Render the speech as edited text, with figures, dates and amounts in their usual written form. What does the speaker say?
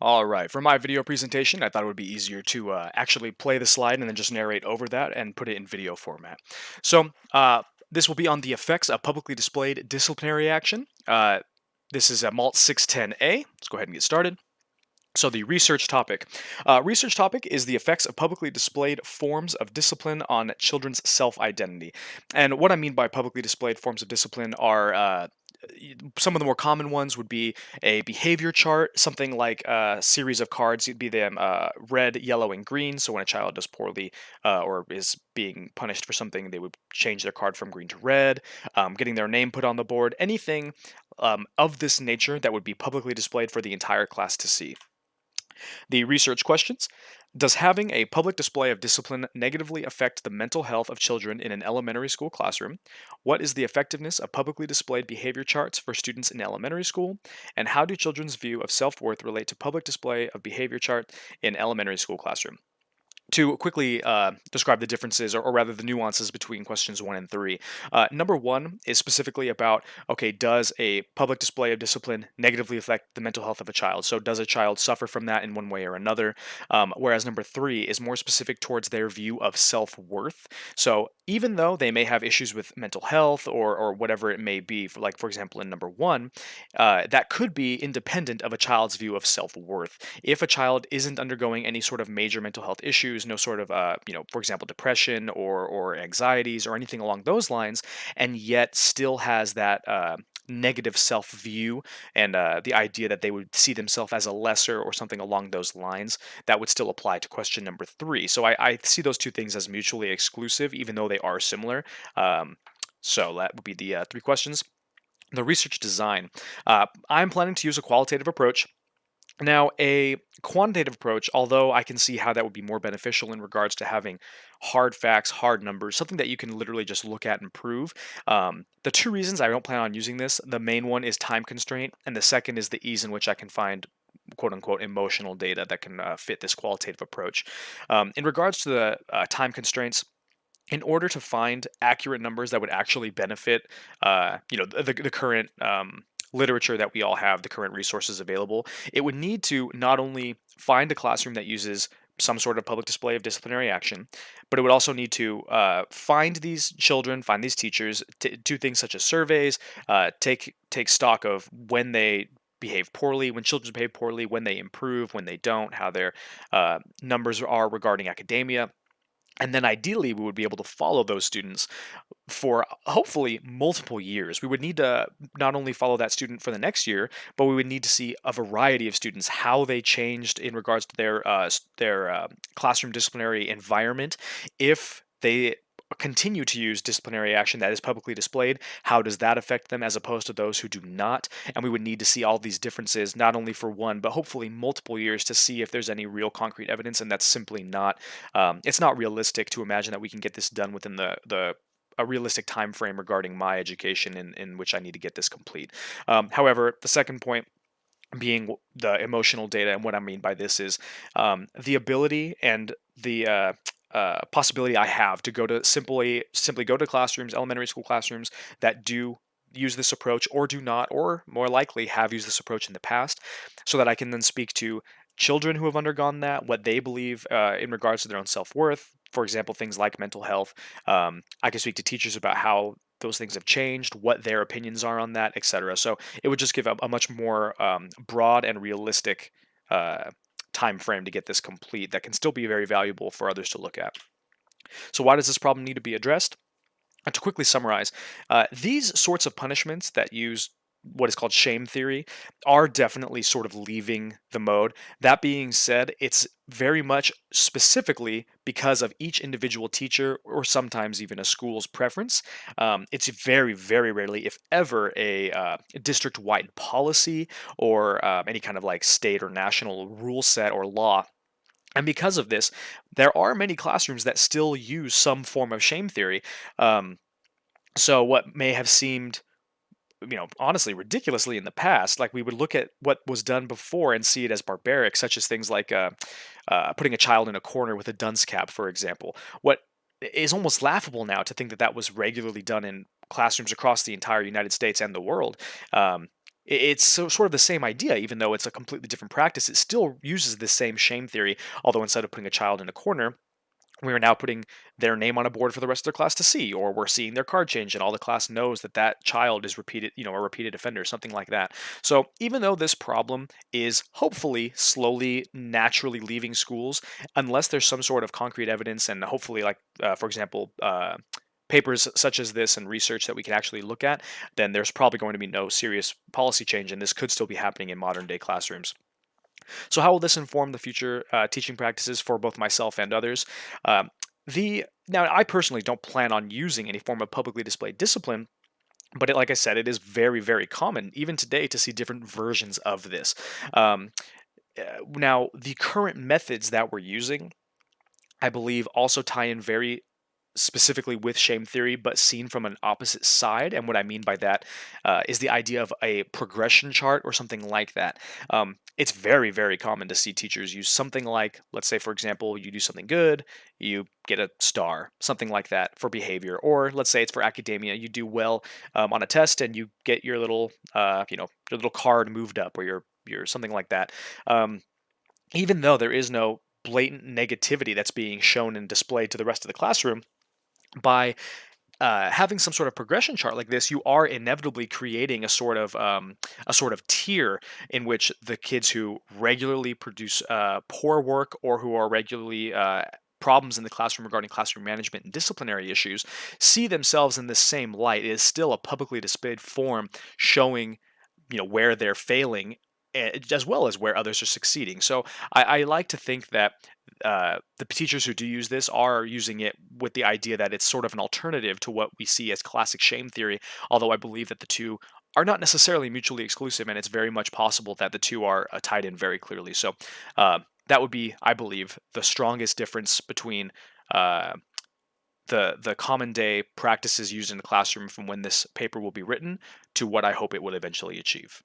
All right, for my video presentation, I thought it would be easier to actually play the slide and then just narrate over that and put it in video format. So, this will be on the effects of publicly displayed disciplinary action. This is a Malt 610A. Let's go ahead and get started. So the research topic is the effects of publicly displayed forms of discipline on children's self-identity. And what I mean by publicly displayed forms of discipline are some of the more common ones would be a behavior chart, something like a series of cards. You'd be them red, yellow, and green. So when a child does poorly or is being punished for something, they would change their card from green to red. Getting their name put on the board, anything of this nature that would be publicly displayed for the entire class to see. The research questions: does having a public display of discipline negatively affect the mental health of children in an elementary school classroom? What is the effectiveness of publicly displayed behavior charts for students in elementary school? And how do children's view of self worth relate to public display of behavior chart in elementary school classroom? To quickly describe the differences, or rather the nuances between questions 1 and 3. Number 1 is specifically about, okay, does a public display of discipline negatively affect the mental health of a child? So does a child suffer from that in one way or another? Whereas number 3 is more specific towards their view of self-worth. So even though they may have issues with mental health or whatever it may be, for example in number 1, that could be independent of a child's view of self-worth. If a child isn't undergoing any sort of major mental health issues, no sort of, for example, depression or anxieties or anything along those lines, and yet still has that negative self view and the idea that they would see themselves as a lesser or something along those lines, that would still apply to question number 3. So I see those two things as mutually exclusive, even though they are similar. So that would be the 3 questions. The research design. I'm planning to use a qualitative approach. Now, a quantitative approach, although I can see how that would be more beneficial in regards to having hard facts, hard numbers, something that you can literally just look at and prove. The 2 reasons I don't plan on using this: the main one is time constraint, and the second is the ease in which I can find quote unquote emotional data that can fit this qualitative approach. In regards to the time constraints, in order to find accurate numbers that would actually benefit, the current literature that we all have, the current resources available, it would need to not only find a classroom that uses some sort of public display of disciplinary action, but it would also need to find these children, find these teachers, do things such as surveys, take stock of when they behave poorly, when children behave poorly, when they improve, when they don't, how their numbers are regarding academia. And then ideally, we would be able to follow those students for hopefully multiple years. We would need to not only follow that student for the next year, but we would need to see a variety of students, how they changed in regards to their classroom disciplinary environment. If they continue to use disciplinary action that is publicly displayed, how does that affect them as opposed to those who do not? And we would need to see all these differences not only for one, but hopefully multiple years to see if there's any real concrete evidence. And that's simply not. It's not realistic to imagine that we can get this done within the a realistic time frame regarding my education in which I need to get this complete. However, the second point being the emotional data, and what I mean by this is the ability and the possibility I have to go to simply go to classrooms, elementary school classrooms that do use this approach or do not, or more likely have used this approach in the past, so that I can then speak to children who have undergone that, what they believe in regards to their own self-worth. For example, things like mental health. I can speak to teachers about how those things have changed, what their opinions are on that, etc. So it would just give a much more broad and realistic time frame to get this complete that can still be very valuable for others to look at. So why does this problem need to be addressed? To quickly summarize, these sorts of punishments that use what is called shame theory are definitely sort of leaving the mode. That being said, it's very much specifically because of each individual teacher or sometimes even a school's preference. It's very, very rarely, if ever, a district wide policy or any kind of like state or national rule set or law. And because of this, there are many classrooms that still use some form of shame theory. Um, so what may have seemed, honestly ridiculously in the past, like we would look at what was done before and see it as barbaric, such as things like putting a child in a corner with a dunce cap, for example. What is almost laughable now to think that that was regularly done in classrooms across the entire United States and the world. Um, It's sort of the same idea, even though it's a completely different practice. It still uses the same shame theory, although instead of putting a child in a corner, we are now putting their name on a board for the rest of their class to see, or we're seeing their card change and all the class knows that that child is repeated, a repeated offender, something like that. So even though this problem is hopefully slowly naturally leaving schools, unless there's some sort of concrete evidence, and hopefully like for example papers such as this and research that we can actually look at, then there's probably going to be no serious policy change, and this could still be happening in modern day classrooms. So, how will this inform the future teaching practices for both myself and others? Um, the Now, I personally don't plan on using any form of publicly displayed discipline, but like I said, it is very, very common even today to see different versions of this. Um, Now, the current methods that we're using, I believe, also tie in very specifically with shame theory, but seen from an opposite side. And what I mean by that is the idea of a progression chart or something like that. It's very, very common to see teachers use something like, let's say, for example, you do something good, you get a star, something like that for behavior. Or let's say it's for academia, you do well on a test and you get your little, your little card moved up, or your something like that. Um, Even though there is no blatant negativity that's being shown and displayed to the rest of the classroom, by having some sort of progression chart like this, you are inevitably creating a sort of tier in which the kids who regularly produce poor work, or who are regularly problems in the classroom regarding classroom management and disciplinary issues, see themselves in the same light. It is still a publicly displayed form showing, where they're failing, as well as where others are succeeding. So I like to think that the teachers who do use this are using it with the idea that it's sort of an alternative to what we see as classic shame theory, although I believe that the two are not necessarily mutually exclusive, and it's very much possible that the two are tied in very clearly. So that would be, I believe, the strongest difference between uh, the common day practices used in the classroom from when this paper will be written to what I hope it will eventually achieve.